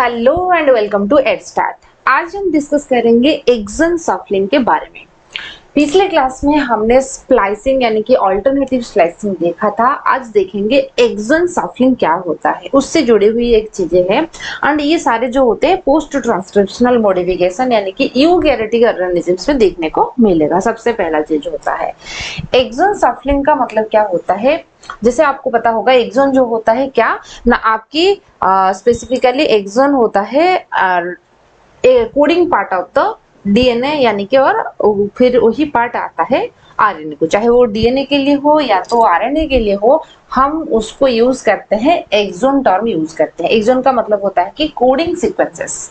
Hello and welcome to एडस्टार्ट। आज हम डिस्कस करेंगे एक्सन सफलिंग के बारे में। पिछले क्लास में हमने स्प्लाइसिंग यानी कि अल्टरनेटिव स्लाइसिंग देखा था। आज देखेंगे एक्सन सफलिंग क्या होता है, उससे जुड़ी हुई एक चीजें हैं। एंड ये सारे जो होते हैं पोस्ट ट्रांसक्रिप्शनल मॉडिफिकेशन यानी कि यूकैरियोटिक ऑर्गेनिजम्स में देखने को मिलेगा। सबसे पहला चीज होता है एक्सन सफलिंग का मतलब क्या होता है। जैसे आपको पता होगा एक्सॉन जो होता है क्या ना, आपकी स्पेसिफिकली एक्सॉन होता है coding part of the DNA यानी कि, और फिर वही पार्ट आता है आरएनए को, चाहे वो डीएनए के लिए हो या तो आरएनए के लिए हो, हम उसको यूज करते हैं एक्सॉन टर्म यूज करते हैं। एक्सॉन का मतलब होता है कि कोडिंग सीक्वेंसेस।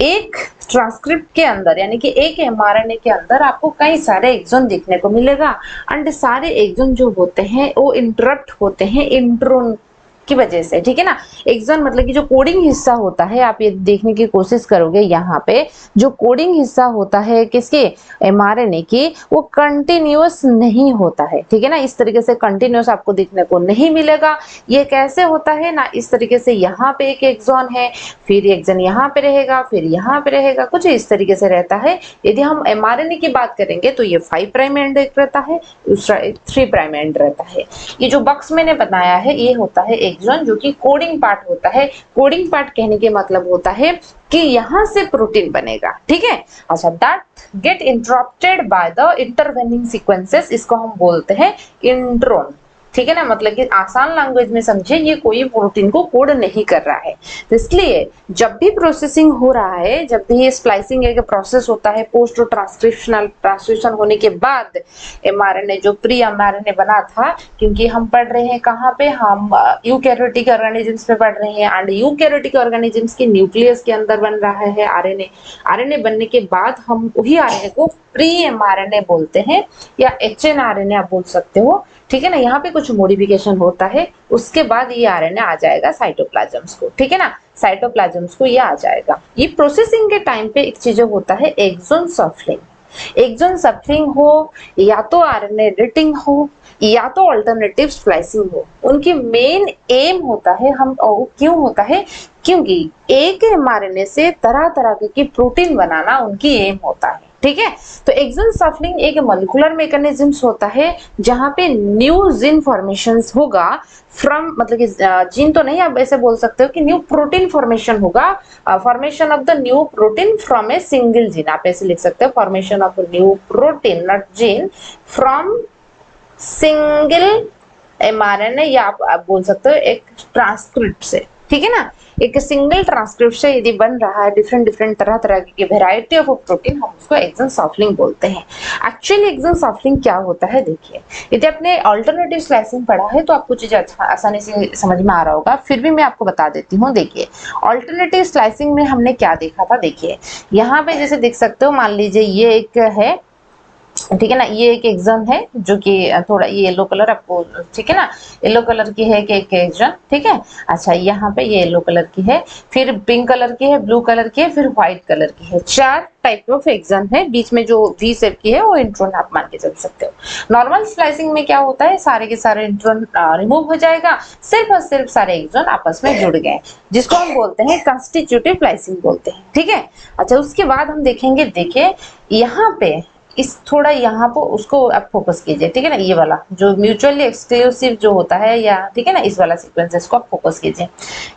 एक ट्रांसक्रिप्ट के अंदर यानी कि एक एमआरएनए के अंदर आपको कई सारे एक्सॉन देखने को मिलेगा एंड सारे एक्सॉन जो होते हैं वो इंटरप्ट होते हैं इंट्रोन की वजह से, ठीक है ना। एक्सॉन मतलब कि जो कोडिंग हिस्सा होता है, आप ये देखने की कोशिश करोगे यहाँ पे जो कोडिंग हिस्सा होता है किसके, एमआरएनए की, वो कंटिन्यूअस नहीं होता है, ठीक है ना। इस तरीके से कंटिन्यूअस आपको देखने को नहीं मिलेगा। ये कैसे होता है ना, इस तरीके से यहाँ पे एक एक्सॉन है, फिर एक्सॉन यहाँ पे रहेगा, फिर यहाँ पे रहेगा, कुछ इस तरीके से रहता है। यदि हम एमआरएनए की बात करेंगे तो ये 5 प्राइम एंड रहता है, दूसरा 3 प्राइम एंड रहता है। ये जो बॉक्स मैंने बताया है ये होता है एक्सॉन, जो कि कोडिंग पार्ट होता है। कोडिंग पार्ट कहने के मतलब होता है कि यहां से प्रोटीन बनेगा, ठीक है। अच्छा, that get interrupted by the intervening sequences, इसको हम बोलते हैं इंट्रोन, ठीक है ना। मतलब कि आसान लैंग्वेज में समझे, ये कोई प्रोटीन को कोड नहीं कर रहा है। तो इसलिए जब भी प्रोसेसिंग हो रहा है, जब भी स्प्लाइसिंग एक प्रोसेस होता है पोस्ट ट्रांसक्रिप्शनल ट्रांसलेशन होने के बाद, एमआरएनए जो प्री एमआरएनए बना था, क्योंकि हम पढ़ रहे हैं कहाँ पे, हम यूकैरियोटिक ऑर्गेनिजम्स पे पढ़ रहे हैं एंड यूकैरियोटिक ऑर्गेनिजम्स के न्यूक्लियस के अंदर बन रहा है आरएनए। आरएनए बनने के बाद हम वही आरएनए को प्री एमआरएनए बोलते हैं या एचएनआरएनए आप बोल सकते हो, ठीक है ना। यहाँ पे कुछ मॉडिफिकेशन होता है, उसके बाद ये आरएनए आ जाएगा साइटोप्लाज्म्स को, ठीक है ना। साइटोप्लाज्म्स को ये आ जाएगा। ये प्रोसेसिंग के टाइम पे एक चीज होता है एक्सॉन सफलिंग। एक्सॉन सफलिंग हो या तो आरएनए एडिटिंग हो या तो अल्टरनेटिव स्प्लाइसिंग हो, उनकी मेन एम होता है, हम क्यों होता है, क्योंकि एक एमआरएनए से तरह तरह के प्रोटीन बनाना उनकी एम होता है, ठीक है। तो एक्सॉन सफलिंग एक मॉलिक्यूलर मैकेनिज्म्स होता है जहां पे न्यू जीन फॉर्मेशंस होगा फ्रॉम, मतलब कि जीन तो नहीं, आप ऐसे बोल सकते हो कि न्यू प्रोटीन फॉर्मेशन होगा, formation of the new protein from a single gene, आप ऐसे लिख सकते हो formation of new protein not gene from single mRNA, या आप बोल सकते हो एक ट्रांसक्रिप्ट से, ठीक है ना। एक सिंगल ट्रांसक्रिप्ट से यदि बन रहा है डिफरेंट डिफरेंट तरह तरह की वेराइटी ऑफ प्रोटीन, हम उसको एक्सॉन सफलिंग बोलते हैं। एक्चुअली एक्सॉन सफलिंग क्या होता है, देखिए, यदि आपने अल्टरनेटिव स्लाइसिंग पढ़ा है तो आपको चीजें आसानी से समझ में आ रहा होगा, फिर भी मैं आपको बता देती हूँ। देखिए, अल्टरनेटिव स्लाइसिंग में हमने क्या देखा था, देखिए यहाँ पे जैसे देख सकते हो, मान लीजिए ये एक है, ठीक है ना, ये एक एक्सॉन है जो कि थोड़ा ये येलो कलर आपको, ठीक है ना, येलो कलर की है कि एक एक्सॉन, ठीक है। अच्छा, यहाँ पे ये येलो कलर की है, फिर पिंक कलर की है, ब्लू कलर की है, फिर व्हाइट कलर की है। 4 टाइप ऑफ एक्सॉन है। बीच में जो वी शेप की है वो इंट्रोन आप मान के चल सकते हो। नॉर्मल स्लाइसिंग में क्या होता है, सारे के सारे इंट्रोन रिमूव हो जाएगा, सिर्फ और सिर्फ सारे एक्सॉन आपस में जुड़ गए, जिसको हम बोलते हैं कंस्टिट्यूटिव स्लाइसिंग बोलते हैं, ठीक है। अच्छा, उसके बाद हम देखेंगे, देखिए यहाँ पे इस थोड़ा यहाँ पर उसको आप फोकस कीजिए, ठीक है ना, ये वाला जो म्यूचुअली एक्सक्लूसिव जो होता है, या ठीक है ना, इस वाला सीक्वेंसेस को आप फोकस कीजिए।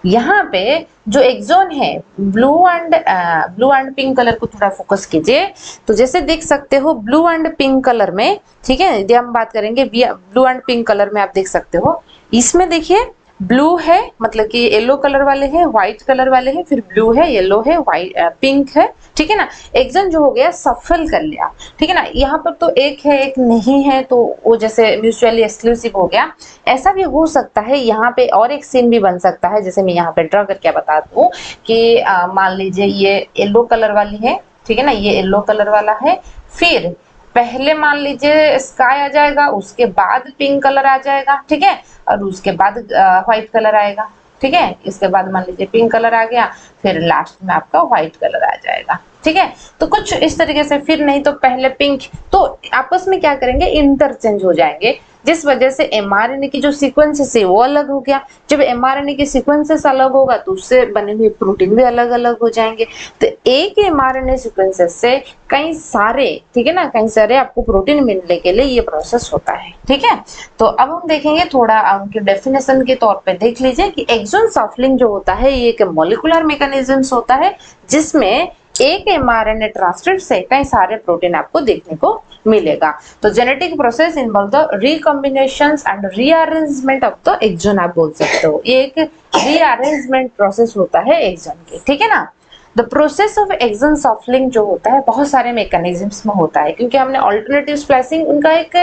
यहाँ पे जो एक्सॉन है ब्लू एंड पिंक कलर को थोड़ा फोकस कीजिए। तो जैसे देख सकते हो ब्लू एंड पिंक कलर में, ठीक है, यदि हम बात करेंगे ब्लू एंड पिंक कलर में, आप देख सकते हो इसमें देखिए ब्लू है, मतलब कि येलो कलर वाले हैं, व्हाइट कलर वाले हैं, फिर ब्लू है, येलो है, व्हाइट पिंक है, ठीक है ना। एक्सॉन जो हो गया सफल कर लिया, ठीक है ना। यहाँ पर तो एक है एक नहीं है, तो वो जैसे म्यूचुअली एक्सक्लूसिव हो गया। ऐसा भी हो सकता है, यहाँ पे और एक सीन भी बन सकता है, जैसे मैं यहाँ पे ड्रॉ करके बता दूं कि मान लीजिए ये येलो कलर वाली है, ठीक है ना, ये येलो कलर वाला है, फिर पहले मान लीजिए स्काई आ जाएगा, उसके बाद पिंक कलर आ जाएगा, ठीक है, और उसके बाद व्हाइट कलर आएगा, ठीक है। इसके बाद मान लीजिए पिंक कलर आ गया, फिर लास्ट में आपका व्हाइट कलर आ जाएगा, ठीक है। तो कुछ इस तरीके से, फिर नहीं तो पहले पिंक, तो आपस में क्या करेंगे, इंटरचेंज हो जाएंगे। जिस वजह से mRNA की जो सीक्वेंसेस है वो अलग हो गया। जब mRNA के सीक्वेंसेस अलग होगा तो उससे बने हुए प्रोटीन भी अलग अलग हो जाएंगे। तो एक mRNA सीक्वेंसेस से कई सारे, ठीक है ना, कई सारे आपको प्रोटीन मिलने के लिए ये प्रोसेस होता है। ठीक है, तो अब हम देखेंगे थोड़ा उनके डेफिनेशन के तौर पे देख लीजिए कि एक्सॉन सफलिंग जो होता है ये एक मॉलिक्यूलर मैकेनिज्म्स होता है जिसमें एक mRNA ट्रांसक्रिप्ट से कई सारे प्रोटीन आपको देखने को मिलेगा। तो genetic process involve the recombinations and rearrangement of the exon, आप बोल सकते हो ये एक रीअरेंजमेंट प्रोसेस होता है एक्सॉन के। ठीक है ना, the process of exon shuffling जो होता है बहुत सारे मैकेनिज्म्स में होता है, क्योंकि हमने ऑल्टरनेटिव स्प्लाइसिंग उनका एक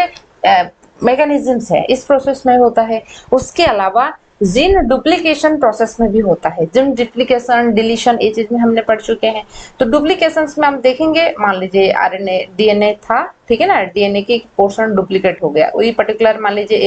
मैकेनिज्म्स है, इस प्रोसेस में होता है। उसके अलावा जीन डुप्लीकेशन प्रोसेस में भी होता है। जीन डुप्लीकेशन, डिलीशन, ये चीज में हमने पढ़ चुके हैं। तो डुप्लीकेशन में हम देखेंगे, मान लीजिए आरएनए डीएनए था, ठीक है ना, डीएनए की पोर्शन डुप्लीकेट हो गया, वही पर्टिकुलर मान लीजिए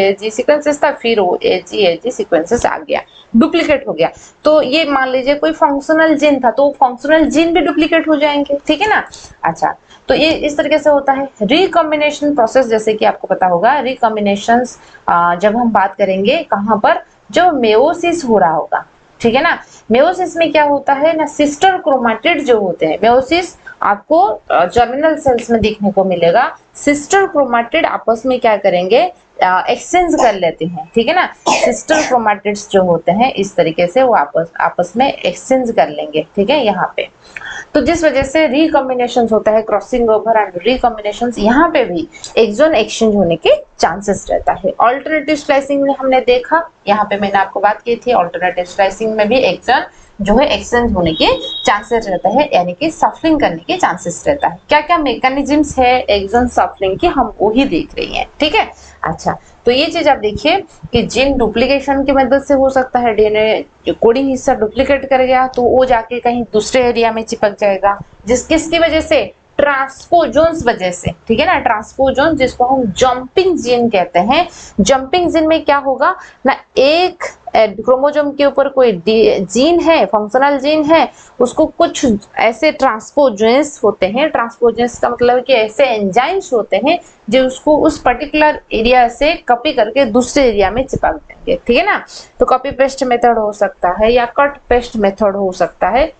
एजी सीक्वेंसेस था, फिर वो एजी सीक्वेंसेस आ गया, डुप्लीकेट हो गया। तो ये मान लीजिए कोई फंक्शनल जीन था तो फंक्शनल जीन भी डुप्लीकेट हो जाएंगे। ठीक है ना, अच्छा, तो ये इस तरीके से होता है। रिकॉम्बिनेशन प्रोसेस, जैसे कि आपको पता होगा रिकॉम्बिनेशंस जब हम बात करेंगे कहां पर, जो मेयोसिस हो रहा होगा, ठीक है ना। मेयोसिस में क्या होता है ना, सिस्टर क्रोमैटिड जो होते हैं, मेयोसिस आपको जर्मिनल सेल्स में देखने को मिलेगा। सिस्टर क्रोमैटिड आपस में क्या करेंगे, एक्सचेंज कर लेते हैं। ठीक है ना, सिस्टर क्रोमैटिड्स जो होते हैं इस तरीके से वो आपस में एक्सचेंज कर लेंगे। ठीक है, यहाँ पे तो जिस वजह से रिकॉम्बिनेशन होता है, क्रॉसिंग ओवर एंड रिकॉम्बिनेशन, यहाँ पे भी एक्सॉन एक्सचेंज होने के चांसेस रहता है। ऑल्टरनेटिव स्लाइसिंग में हमने देखा, यहाँ पे मैंने आपको बात की थी, ऑल्टरनेटिव स्लाइसिंग में भी एक्सॉन जो है एक्सचेंज होने के चांसेस रहता है, यानी कि सफलिंग करने के चांसेस रहता है। क्या क्या मैकेनिज्म्स है एक्सॉन सफलिंग की, हम वो ही देख रही हैं। ठीक है, अच्छा, तो ये चीज आप देखिए कि जीन डुप्लीकेशन की मदद से हो सकता है, डीएनए कोडिंग हिस्सा डुप्लीकेट कर गया तो वो जाके कहीं दूसरे एरिया में चिपक जाएगा, किसकी वजह से, ट्रांसपोजोन्स वजह से। ठीक है ना, ट्रांसपोजोन जिसको हम जंपिंग जीन कहते हैं। जंपिंग जीन में क्या होगा ना, एक क्रोमोसोम के ऊपर कोई जीन है, फंक्शनल जीन है, उसको कुछ ऐसे ट्रांसपोजेंस होते हैं, ट्रांसपोजेंस का मतलब कि ऐसे एंजाइम्स होते हैं जो उसको उस पर्टिकुलर एरिया से कॉपी करके दूसरे एरिया में चिपक देंगे। ठीक है ना, तो कॉपी पेस्ट मेथड हो सकता है या कट पेस्ट मेथड हो सकता है,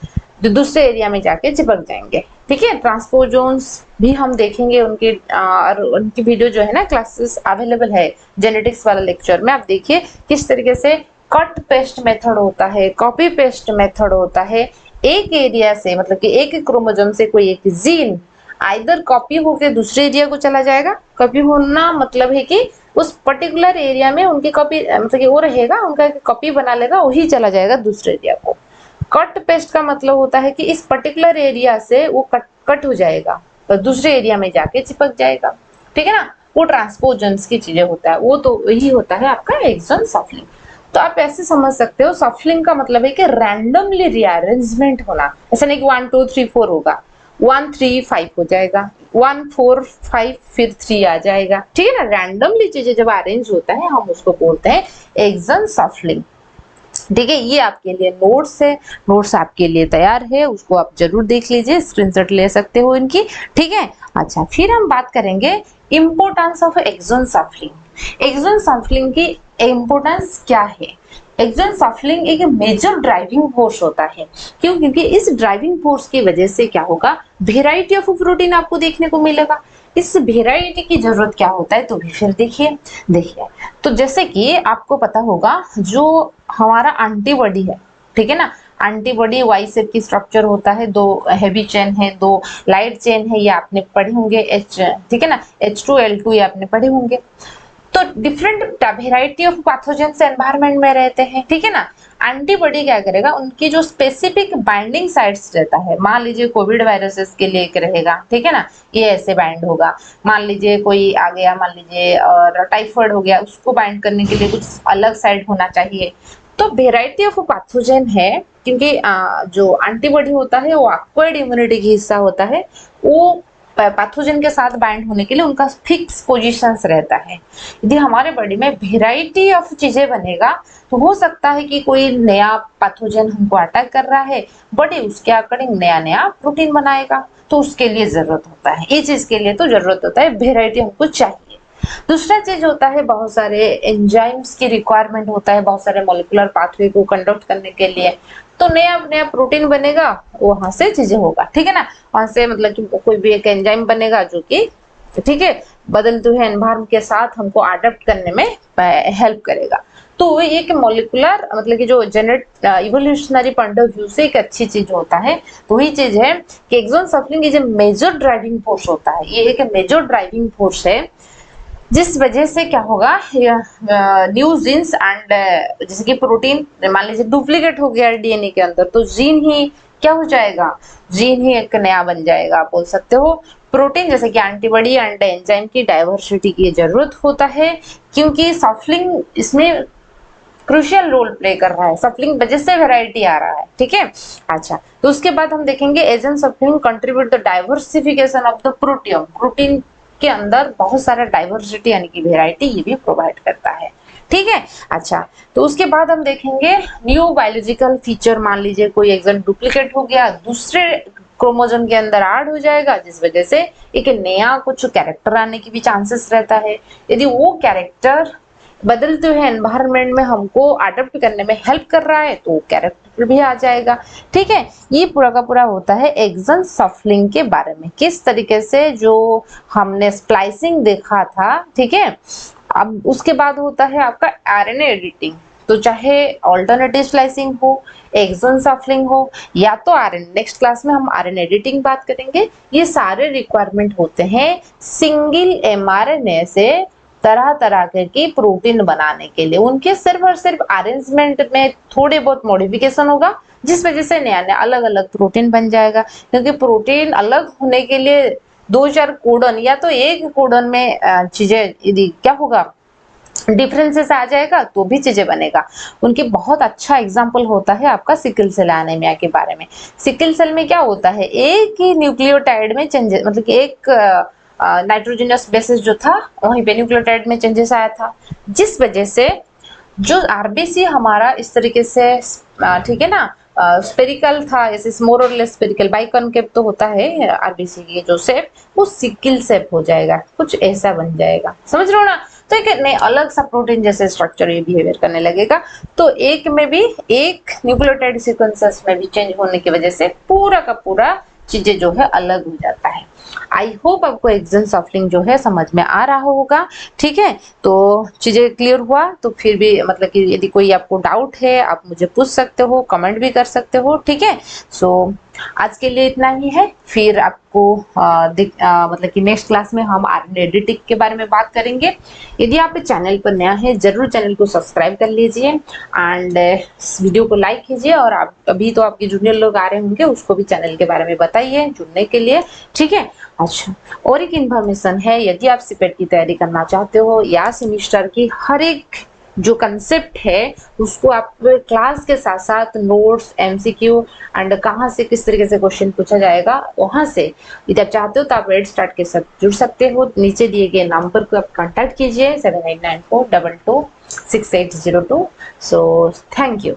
जो दूसरे एरिया में जाके चिपक जाएंगे। ठीक है, ट्रांसपोजोन्स भी हम देखेंगे, उनकी वीडियो जो है ना क्लासेस अवेलेबल है जेनेटिक्स वाला लेक्चर में, आप देखिए किस तरीके से कट पेस्ट मेथड होता है, कॉपी पेस्ट मेथड होता है। एक एरिया से, मतलब कि एक क्रोमोसोम से कोई एक जीन आइदर कॉपी होकर दूसरे एरिया को चला जाएगा, कॉपी होना मतलब है कि उस पर्टिकुलर एरिया में उनकी कॉपी, मतलब कि वो रहेगा, उनका कॉपी बना लेगा, वही चला जाएगा दूसरे एरिया को। कट पेस्ट का मतलब होता है कि इस पर्टिकुलर एरिया से वो कट हो जाएगा तो दूसरे एरिया में जाके चिपक जाएगा। ठीक है ना, वो ट्रांसपोजन्स की चीजें होता है, वो तो यही होता है आपका एक्सॉन सफलिंग। तो आप ऐसे समझ सकते हो, सफलिंग का मतलब है कि रैंडमली रीअरेंजमेंट होना। ऐसा नहीं कि 1 2 3 4 होगा, 1 3 5 हो जाएगा, 1 4 5 फिर 3 आ जाएगा। ठीक है ना, रैंडमली चीजें जब अरेंज होता है हम उसको बोलते हैं एक्सॉन सफलिंग। ठीक है, ये आपके लिए नोट्स है, नोट्स आपके लिए तैयार है, उसको आप जरूर देख लीजिए, स्क्रीनशॉट ले सकते हो इनकी। ठीक है, अच्छा, फिर हम बात करेंगे importance of exon shuffling. Exon shuffling की इम्पोर्टेंस क्या है। एक्सॉन सफलिंग एक मेजर ड्राइविंग फोर्स होता है। क्यों? क्योंकि इस ड्राइविंग फोर्स की वजह से क्या होगा, वेराइटी ऑफ प्रोटीन आपको देखने को मिलेगा। इस वेराइटी की जरूरत क्या होता है तो भी फिर देखिए तो जैसे कि आपको पता होगा जो हमारा एंटीबॉडी है, ठीक है ना, एंटीबॉडी वाई शेप की स्ट्रक्चर होता है, 2 हेवी चेन है, 2 लाइट चेन है, ये आपने पढ़े होंगे, H, ठीक है ना, H2L2 ये आपने पढ़े होंगे। तो different variety of pathogens environment में रहते हैं। ठीक है ना, एंटीबॉडी क्या करेगा, उनकी जो स्पेसिफिक बाइंडिंग साइट्स रहता है, मान लीजिए कोविड वायरसेस के लिए एक रहेगा, ठीक है ना, ये ऐसे बाइंड होगा। मान लीजिए कोई आ गया, मान लीजिए और टाइफाइड हो गया, उसको बाइंड करने के लिए कुछ अलग साइट होना चाहिए। तो वेराइटी ऑफ पैथोजेन है, क्योंकि जो एंटीबॉडी होता है वो एक्वायर्ड इम्यूनिटी का हिस्सा होता है, वो पैथोजन के साथ बाइंड होने के लिए उनका फिक्स पोजीशंस रहता है। यदि हमारे बॉडी में वेराइटी ऑफ चीजें बनेगा तो हो सकता है कि कोई नया पैथोजन हमको अटैक कर रहा है, बॉडी उसके अकॉर्डिंग नया नया प्रोटीन बनाएगा, तो उसके लिए जरूरत होता है, ये चीज के लिए तो जरूरत होता है, वेराइटी हमको चाहिए। दूसरा चीज होता है बहुत सारे एंजाइम्स की रिक्वायरमेंट होता है, बहुत सारे मॉलिक्यूलर पाथवे को कंडक्ट करने के लिए, तो नया नया प्रोटीन बनेगा, वहां से चीजें होगा, ठीक है ना। वहां से मतलब कि कोई भी एक एंजाइम बनेगा जो कि ठीक है बदलते हुए एनवायरनमेंट के साथ हमको अडेप्ट करने में हेल्प करेगा। तो एक मॉलिक्यूलर मतलब कि जो Janet evolutionary point of view से एक अच्छी चीज होता है, तो वही चीज है कि exon shuffling is a major driving force होता है। ये एक मेजर ड्राइविंग फोर्स है जिस वजह से क्या होगा, न्यू जीन्स एंड जैसे कि प्रोटीन मान लीजिए डुप्लीकेट हो गया डीएनए के अंदर, तो जीन ही क्या हो जाएगा, जीन ही एक नया बन जाएगा, आप बोल सकते हो। प्रोटीन जैसे कि एंटीबॉडी एंड एंजाइम की डाइवर्सिटी की जरूरत होता है, क्योंकि सफलिंग इसमें क्रूशियल रोल प्ले कर रहा है, सफलिंग वजह से वैरायटी आ रहा है, ठीक है। अच्छा, तो उसके बाद हम देखेंगे agent सफलिंग contribute the diversification of the protium, protein के अंदर बहुत सारा डाइवर्सिटी यानी कि वेराइटी ये भी प्रोवाइड करता है, ठीक है। अच्छा, तो उसके बाद हम देखेंगे न्यू बायोलॉजिकल फीचर, मान लीजिए कोई एग्जाम डुप्लीकेट हो गया, दूसरे क्रोमोसोम के अंदर ऐड हो जाएगा, जिस वजह से एक नया कुछ कैरेक्टर आने की भी चांसेस रहता है। यदि वो कैरेक्टर बदलते हुए एनवायरनमेंट में हमको अडॉप्ट करने में हेल्प कर रहा है, तो कैरेक्टर भी आ जाएगा, ठीक है। ये पूरा का पूरा होता है एक्सन सफलिंग के बारे में, किस तरीके से जो हमने स्प्लाइसिंग देखा था, ठीक है। अब उसके बाद होता है आपका आरएनए एडिटिंग, तो चाहे ऑल्टरनेटिव स्लाइसिंग हो, एक्सन सफलिंग हो, या तो आरएनए, नेक्स्ट क्लास में हम आरएनए एडिटिंग बात करेंगे। ये सारे रिक्वायरमेंट होते हैं सिंगल एमआरएनए से तरह तरह के प्रोटीन बनाने के लिए, उनके सिर्फ और सिर्फ अरेंजमेंट में थोड़े बहुत मॉडिफिकेशन होगा, जिस वजह से नया नया अलग अलग प्रोटीन बन जाएगा। क्योंकि प्रोटीन अलग होने के लिए दो चार कोडन या तो एक कोडन में चीजें यदि क्या होगा डिफरेंसेस आ जाएगा तो भी चीजें बनेगा। उनके बहुत अच्छा एग्जांपल होता है आपका सिकल सेल एनीमिया के बारे में। सिकल सेल में क्या होता है, एक ही न्यूक्लियोटाइड में चेंजेस, मतलब कि एक नाइट्रोजनस बेसिस जो था वहीं पे न्यूक्लियोटाइड में चेंजेस आया था, जिस वजह से जो आरबीसी हमारा इस तरीके से ठीक है ना स्पेरिकल था, ऐसे मोर और लेस स्पेरिकल, बाइकॉनकेव तो होता है आरबीसी की जो शेप, वो सिकल शेप हो जाएगा, कुछ ऐसा बन जाएगा, समझ रहे हो ना। तो एक नए अलग सा प्रोटीन जैसे स्ट्रक्चर ये बिहेवियर करने लगेगा। तो एक में भी एक न्यूक्लियोटाइड सीक्वेंसेस में भी चेंज होने की वजह से पूरा का पूरा चीजें जो है अलग हो जाता है। आई होप आपको एक्सन सफलिंग जो है समझ में आ रहा होगा, ठीक है। तो चीजें क्लियर हुआ तो फिर भी मतलब कि यदि कोई आपको डाउट है आप मुझे पूछ सकते हो, कमेंट भी कर सकते हो, ठीक है। सो आज के लिए इतना ही है, फिर आपको मतलब कि नेक्स्ट क्लास में हम आरएनए एडिटिंग के बारे में बात करेंगे। यदि आप चैनल पर नया है जरूर चैनल को सब्सक्राइब कर लीजिए एंड वीडियो को लाइक कीजिए, और आप अभी तो आपके जूनियर लोग आ रहे होंगे उसको भी चैनल के बारे में बताइए जुड़ने के लिए, ठीक है। अच्छा, और एक इन्फॉर्मेशन है, यदि आप सीपेट की तैयारी करना चाहते हो या सेमिस्टर की हर एक जो कंसेप्ट है उसको आप क्लास के साथ साथ नोट्स, एमसीक्यू एंड कहाँ से किस तरीके से क्वेश्चन पूछा जाएगा वहां से यदि आप चाहते हो तो आप रेड स्टार्ट के साथ जुड़ सकते हो। नीचे दिए गए नंबर को आप कांटेक्ट कीजिए 7894226802। So thank you.